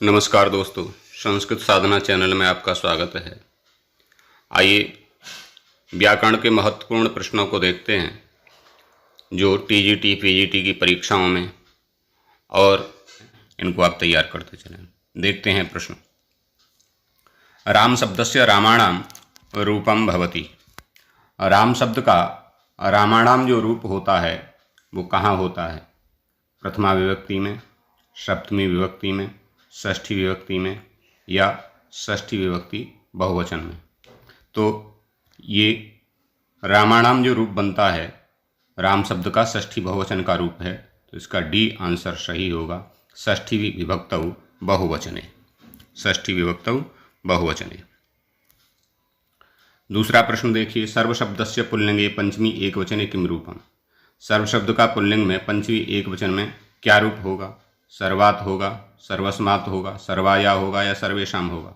नमस्कार दोस्तों, संस्कृत साधना चैनल में आपका स्वागत है। आइए व्याकरण के महत्वपूर्ण प्रश्नों को देखते हैं जो टीजीटी पीजीटी की परीक्षाओं में और इनको आप तैयार करते चलें। देखते हैं प्रश्न। राम शब्दस्य रामाणाम रूपम भवति। राम शब्द का रामाणाम जो रूप होता है वो कहाँ होता है? प्रथमा विभक्ति में, सप्तमी विभक्ति में, षष्ठी विभक्ति में या षष्ठी विभक्ति बहुवचन में। तो ये रामाणाम जो रूप बनता है, राम शब्द का षष्ठी बहुवचन का रूप है, तो इसका डी आंसर सही होगा। षष्ठी विभक्तौ बहुवचने, षष्ठी विभक्तौ बहुवचने। दूसरा प्रश्न देखिए। सर्व शब्दस्य पुल्लिंगे पंचमी एकवचने किम रूपम। सर्व शब्द का पुल्लिंग में पंचमी एकवचन में क्या रूप होगा? सर्वात होगा, सर्वस्मात् होगा, सर्वाया होगा या सर्वेशाम होगा?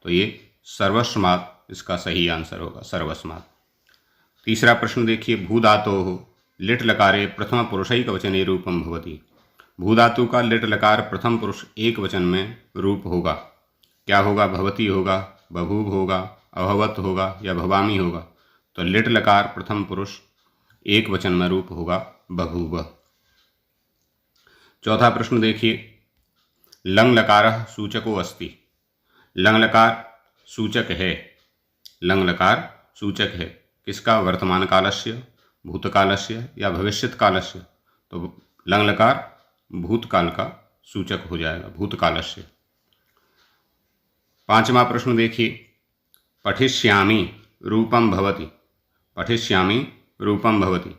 तो ये सर्वस्मात् इसका सही आंसर होगा, सर्वस्मात्। तीसरा प्रश्न देखिए। भूधातोः लिट् लकारे प्रथम पुरुषैकवचने रूपम भवति। भूधातु का लिट् लकार प्रथम पुरुष एक वचन में रूप होगा, क्या होगा? भवति होगा, बभूव होगा, अभवत होगा या भवामी होगा? तो लिट् लकार प्रथम पुरुष एक वचन में रूप होगा बभूव। चौथा प्रश्न देखिए। लंग लकारः सूचको अस्ति। लंग लकार सूचक है, लंग लकार सूचक है किसका? वर्तमान कालस्य, भूतकालस्य या भविष्यत कालस्य? तो लंग लकार भूतकाल का सूचक हो जाएगा, भूतकालस्य। पांचवा प्रश्न देखिए। पठिष्यामि रूपम भवति। पठिष्यामि रूपम भवति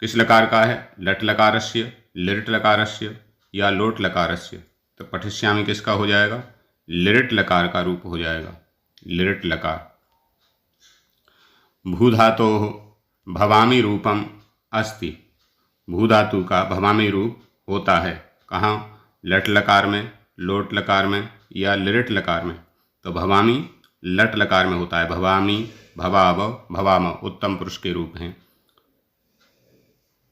किस लकार का है? लट लकारस्य, लिट लकारस्य या लोट लकारस्य? तो पठिष्यामि किसका हो जाएगा? लिट लकार का रूप हो जाएगा, लिट लकार। भूधातोः भवामि रूपम अस्ति। भूधातु का भवामी रूप होता है कहाँ? लट लकार में, लोट लकार में या लिट लकार में? तो भवामी लट लकार में होता है। भवामी, भवाव, भवाम उत्तम पुरुष के रूप हैं।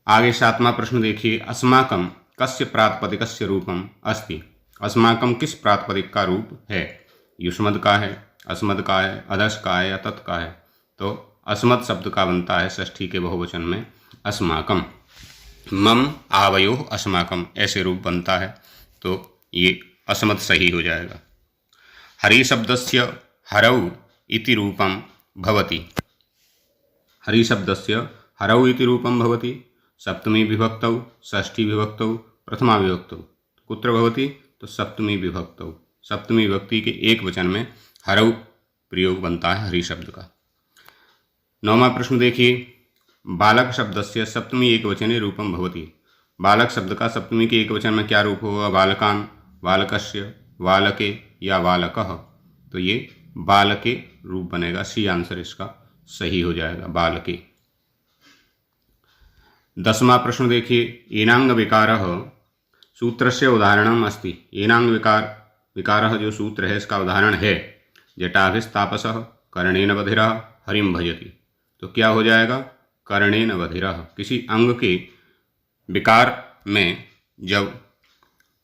आगे सातवां प्रश्न देखिए। अस्माकं कस्य प्रातिपदिकस्य रूपम अस्ति। अस्माकं किस प्रातिपदिक का रूप है? युष्मद् का है, अस्मद् का है, अधस का है या तत् का है? तो अस्मत् शब्द का बनता है षष्ठी के बहुवचन में अस्माकं। मम आवयोः अस्माकं ऐसे रूप बनता है, तो ये अस्मत् सही हो जाएगा। हरि शब्दस्य हरौ इति रूपम भवति। हरि शब्दस्य हरौ इति रूपम भवति सप्तमी विभक्तौ, षष्ठी विभक्तौ, प्रथमा विभक्तौ। कुत्र भवति? तो सप्तमी विभक्तौ, सप्तमी विभक्ति के एक वचन में हरौ प्रयोग बनता है हरि शब्द का। नौवां प्रश्न देखिए। बालक शब्दस्य सप्तमी एकवचने रूपम भवति। बालक शब्द का सप्तमी के एक वचन में क्या रूप होगा? बालकान, बालकस्य, बालके या बालकः? तो ये बालके रूप बनेगा, सी आंसर इसका सही हो जाएगा, बालके। दसवां प्रश्न देखिए। एनांग विकारः सूत्रस्य उदाहरणम अस्ति। एनांग विकारः जो सूत्र है इसका उदाहरण है। जटाभिस्तापसः कर्णेन बधिरः हरिं भजति। तो क्या हो जाएगा? कर्णेन बधिरः। किसी अंग के विकार में जब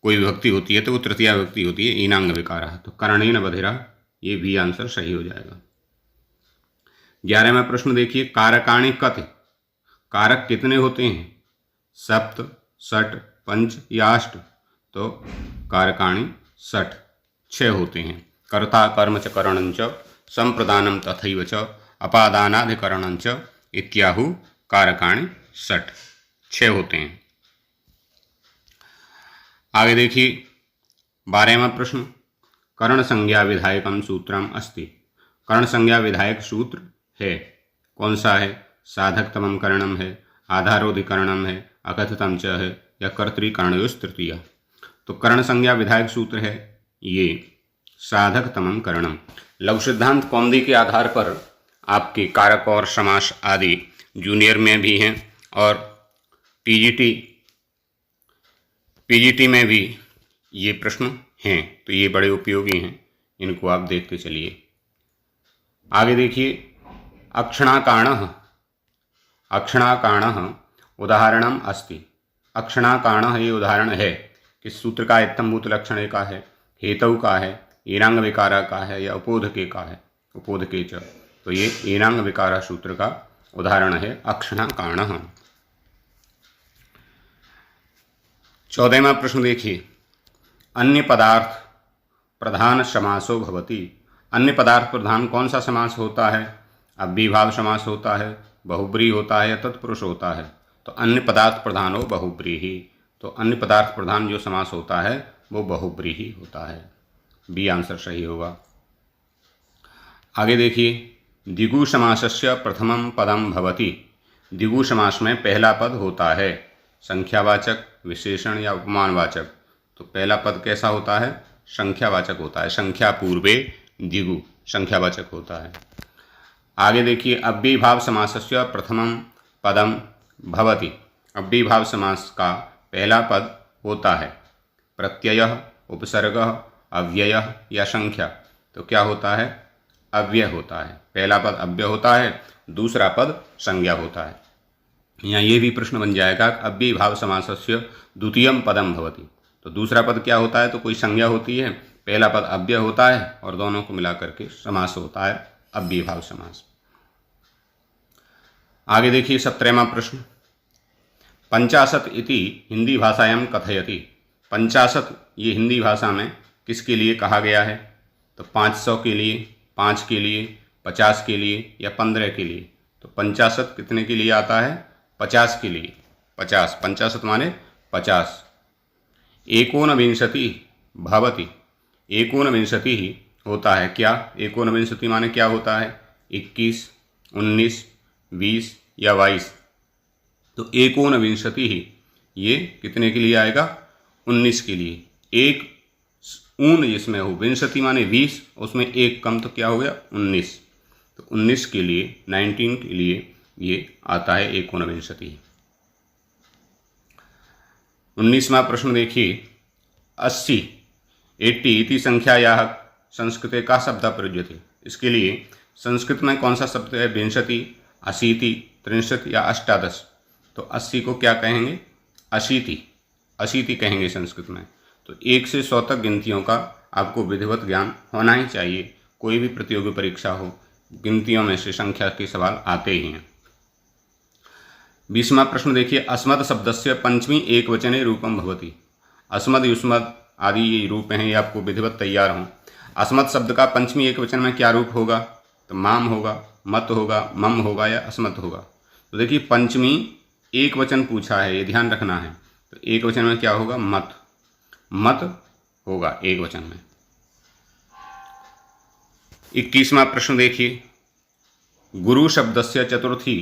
कोई विभक्ति होती है तो वो तृतीया विभक्ति होती है, एनांग विकारः। तो कर्णेन बधिरः ये भी आंसर सही हो जाएगा। 11वां प्रश्न देखिए। कारकाणि कति। कारक कितने होते हैं? सप्त, षट, पंच या अष्ट? तो कारकाणि षट, 6 होते हैं। कर्ता, कर्म च करणं च, संप्रदानं तथैव च, अपादानाधिकरणं च इत्याहु कारकाणि षट, 6 होते हैं। आगे देखिए 12वां प्रश्न। कर्ण संज्ञा विधायकम सूत्रम अस्ति। कर्ण संज्ञा विधायक सूत्र है, कौन सा है? साधकतमं करणम है, आधारोधिकरणम है, अकथितम च है या कर्तृकरणयोस् तृतीया? तो कर्ण संज्ञा विधायक सूत्र है ये साधकतमं करणम। लघु सिद्धांत कौमुदी के आधार पर आपके कारक और समास आदि जूनियर में भी हैं और पीजीटी में भी ये प्रश्न हैं, तो ये बड़े उपयोगी हैं, इनको आप देखते चलिए। आगे देखिए। अक्षणाकाणः। अक्षणाकाणः उदाहरणम अस्ति। अक्षणाकाणः ये उदाहरण है किस सूत्र का? इत्थंभूत लक्षणे का है। हेतु का है, एनांग विकारा का है या उपोधके का है, उपोधके च। तो ये एनांग विकारा सूत्र का उदाहरण है अक्षणा कारणः। 14वां प्रश्न देखिए, अन्य पदार्थ प्रधान समासो भवति। अन्य पदार्थ प्रधान कौन सा समास होता है? अव्ययीभाव समास होता है, बहुब्रीहि होता है या तत्पुरुष होता है? तो अन्य पदार्थ प्रधान हो बहुब्रीहि। तो अन्य पदार्थ प्रधान जो समास होता है वो बहुब्रीहि होता है। बी आंसर सही होगा। आगे देखिए, द्विगु समासस्य प्रथमं पदम भवति। द्विगु समास में पहला पद होता है संख्यावाचक, विशेषण या उपमानवाचक। तो पहला पद कैसा होता है? संख्यावाचक होता है। संख्या पूर्वे द्विगु संख्यावाचक होता है। आगे देखिए, अव्ययीभाव समासस्य प्रथमं पदम भवति। अव्ययीभाव समास का पहला पद होता है प्रत्यय, उपसर्ग, अव्यय या संख्या। तो क्या होता है? अव्यय होता है। पहला पद अव्यय होता है, दूसरा पद संज्ञा होता है। यहाँ ये भी प्रश्न बन जाएगा, अव्ययीभाव समासस्य द्वितीयं पदम भवति। तो दूसरा पद क्या होता है? तो कोई संज्ञा होती है, पहला पद अव्यय होता है और दोनों को मिलाकर के समास होता है अव्ययीभाव समास। आगे देखिए 17वां प्रश्न, 50 इति हिंदी भाषायां कथयति। 50 ये हिंदी भाषा में किसके लिए कहा गया है? तो 500 के लिए, 5 के लिए, 50 के लिए या 15 के लिए। तो 50 कितने के लिए आता है? 50 के लिए। 50 माने 50। एकोनविंशति भवति। एकोनविंशति ही होता है क्या? एकोनविंशति माने क्या होता है? 21, 19, 20 या 22। तो एकोनविंशति ही ये कितने के लिए आएगा? 19 के लिए। एक ऊन जिसमें हो, विंशति माने 20, उसमें एक कम, तो क्या हो गया? 19। तो 19 के लिए, 19 के लिए ये आता है एकोनविंशति। 19वां प्रश्न देखिए, 80 इति संख्यायाः संस्कृते का शब्द प्रयुज्यते। इसके लिए संस्कृत में कौन सा शब्द है? विंशति, 80, 63 या 18। तो 80 को क्या कहेंगे? अशीति कहेंगे संस्कृत में। तो 1 से 100 तक गिनतियों का आपको विधिवत ज्ञान होना ही चाहिए। कोई भी प्रतियोगी परीक्षा हो, गिनतियों में से संख्या के सवाल आते ही हैं। 20वां प्रश्न देखिए, अस्मत् शब्दस्य पंचमी एकवचने रूपम भवति। अस्मद, युष्मद आदि ये रूप हैं, ये आपको विधिवत तैयार हों। अस्मत् शब्द का पंचमी एकवचन में क्या रूप होगा? तो माम होगा, मत होगा, मम होगा या अस्मत् होगा। तो देखिए पंचमी एक वचन पूछा है, ये ध्यान रखना है। तो एक वचन में क्या होगा? मत। मत होगा एक वचन में। 21वां प्रश्न देखिए, गुरु शब्दस्य चतुर्थी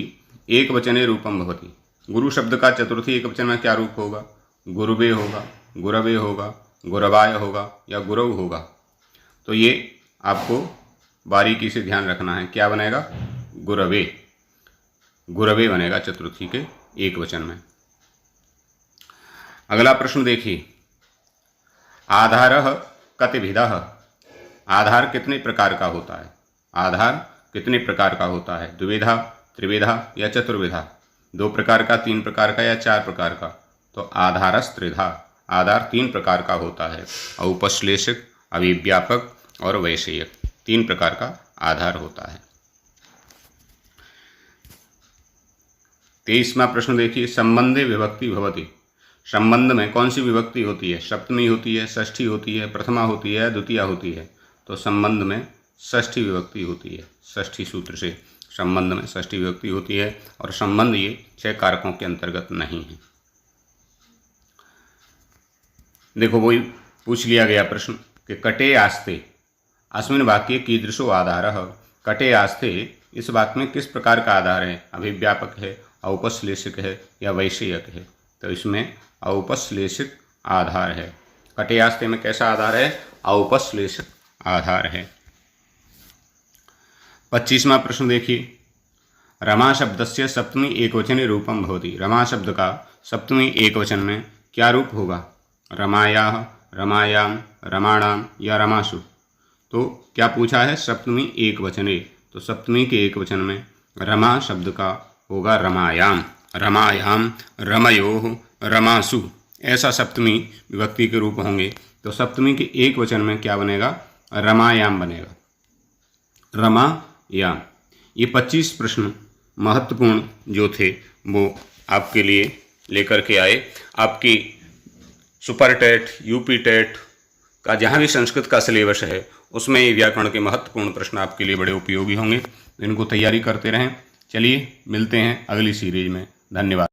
एक वचने रूपम भवति। गुरु शब्द का चतुर्थी एक वचन में क्या रूप होगा? गुरुवे होगा, गुरवे होगा, गुरवाय होगा या गुरव होगा। तो ये आपको बारीकी से ध्यान रखना है। क्या बनेगा? गुरवे। गुरवे बनेगा चतुर्थी के एक वचन में। अगला प्रश्न देखिए, आधारः कतिविधः। आधार कितने प्रकार का होता है? आधार कितने प्रकार का होता है? द्विविधा, त्रिविधा या चतुर्विधा? 2 प्रकार का, 3 प्रकार का या 4 प्रकार का? तो आधारस्त्रिधा। आधार 3 प्रकार का होता है, औपश्लेषिक, अभिव्यापक और वैषयिक। 3 प्रकार का आधार होता है। 23वां प्रश्न देखिए, संबंधे विभक्ति भवति। संबंध में कौन सी विभक्ति होती है? सप्तमी होती है, षष्ठी होती है, प्रथमा होती है, द्वितीया होती है। तो संबंध में षष्ठी विभक्ति होती है। षष्ठी सूत्र से संबंध में षष्ठी विभक्ति होती है और संबंध ये 6 कारकों के अंतर्गत नहीं है। देखो वही पूछ लिया गया प्रश्न कि कटे आस्ते अस्मिन् वाक्ये कीदृशो आधारः। कटे आस्ते इस वाक्य में किस प्रकार का आधार है? अभिव्यापक है, औपश्लेषिक है या वैषयिक है? तो इसमें औपश्लेषिक आधार है। कटे आस्ते में कैसा आधार है? औपश्लेषिक आधार है। 25वां प्रश्न देखिए, रमा शब्दस्य सप्तमी एकवचने रूपम भवति। रमा शब्द का सप्तमी एकवचन में क्या रूप होगा? रमायाः, रमायाम, रमाणाम या रमासु। तो क्या पूछा है? सप्तमी एकवचने। तो सप्तमी के एकवचन में रमा शब्द का होगा रमायाम, रमायाम, रमयोः, रमासु। ऐसा सप्तमी विभक्ति के रूप होंगे। तो सप्तमी के एक वचन में क्या बनेगा? रमायाम बनेगा, रमायाम। ये 25 प्रश्न महत्वपूर्ण जो थे वो आपके लिए लेकर के आए। आपकी सुपर टेट, यूपी टेट का जहाँ भी संस्कृत का सिलेबस है उसमें ये व्याकरण के महत्वपूर्ण प्रश्न आपके लिए बड़े उपयोगी होंगे। इनको तैयारी करते रहें। चलिए मिलते हैं अगली सीरीज में। धन्यवाद।